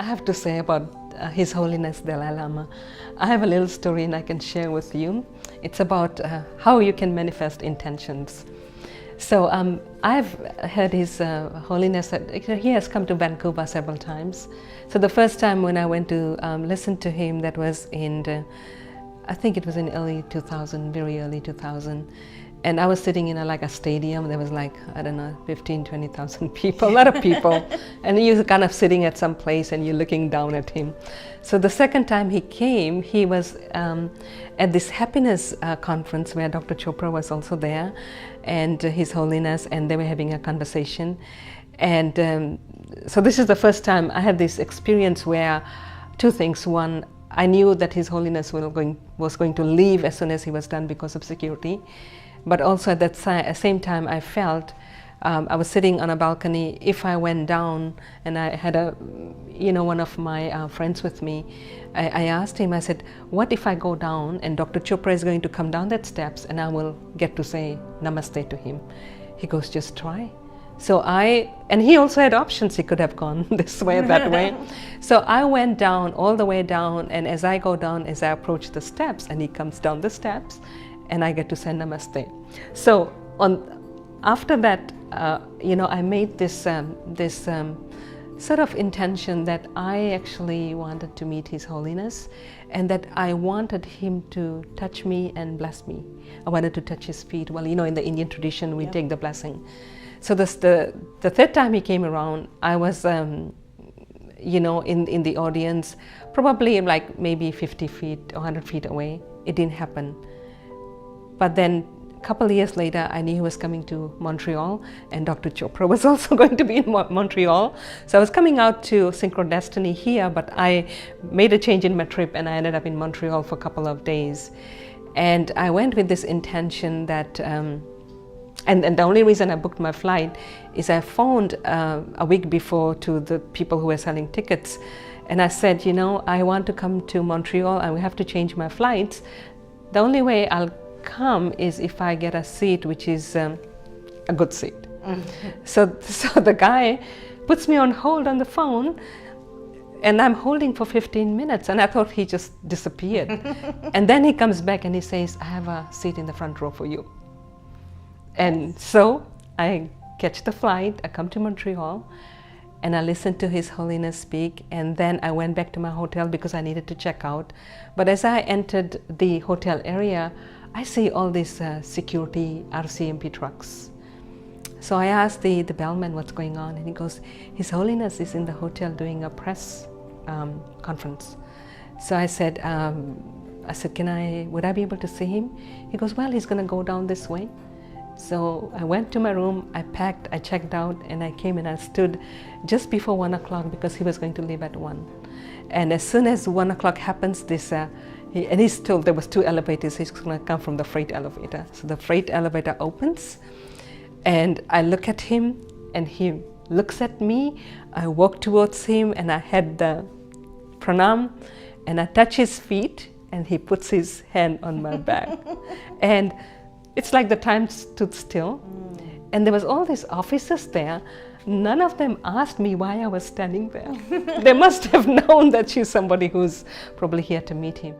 have to say about His Holiness Dalai Lama. I have a little story and I can share with you. It's about how you can manifest intentions. So I've heard His Holiness, he has come to Vancouver several times. So the first time when I went to listen to him, that was in, I think it was in early 2000, very early 2000. And I was sitting in a stadium. There was 15, 20,000 people, a lot of people. And you're kind of sitting at some place and you're looking down at him. So the second time he came, he was at this happiness conference where Dr. Chopra was also there, and His Holiness, and they were having a conversation. And so this is the first time I had this experience where two things. One, I knew that His Holiness was going to leave as soon as he was done because of security. But also at that same time, I felt I was sitting on a balcony. If I went down, and I had one of my friends with me, I asked him, I said, what if I go down and Dr. Chopra is going to come down that steps and I will get to say namaste to him? He goes, just try. So and he also had options. He could have gone this way, that way. So I went down, all the way down, and as I go down, as I approach the steps, and he comes down the steps, and I get to say namaste. So after that, I made this sort of intention that I actually wanted to meet His Holiness, and that I wanted him to touch me and bless me. I wanted to touch his feet. Well, in the Indian tradition, we take the blessing. So the third time he came around, I was, in the audience, probably maybe 50 feet, 100 feet away. It didn't happen. But then a couple of years later, I knew he was coming to Montreal, and Dr. Chopra was also going to be in Montreal. So I was coming out to Synchrodestiny here, but I made a change in my trip and I ended up in Montreal for a couple of days. And I went with this intention that, and the only reason I booked my flight is I phoned a week before to the people who were selling tickets. And I said, I want to come to Montreal and we have to change my flights. The only way I'll come is if I get a seat which is a good seat. So the guy puts me on hold on the phone, and I'm holding for 15 minutes, and I thought he just disappeared. And then he comes back and he says, I have a seat in the front row for you. And so I catch the flight, I come to Montreal, and I listened to His Holiness speak, and then I went back to my hotel because I needed to check out. But as I entered the hotel area, I see all these security RCMP trucks. So I asked the bellman what's going on, and he goes, His Holiness is in the hotel doing a press conference. So I said, would I be able to see him? He goes, well, he's going to go down this way. So I went to my room, I packed, I checked out, and I came and I stood just before 1 o'clock because he was going to leave at 1. And as soon as 1 o'clock happens, he's told there was 2 elevators, he's going to come from the freight elevator. So the freight elevator opens, and I look at him, and he looks at me. I walk towards him, and I had the pranam, and I touch his feet, and he puts his hand on my back. And it's like the time stood still. And there was all these officers there. None of them asked me why I was standing there. They must have known that she's somebody who's probably here to meet him.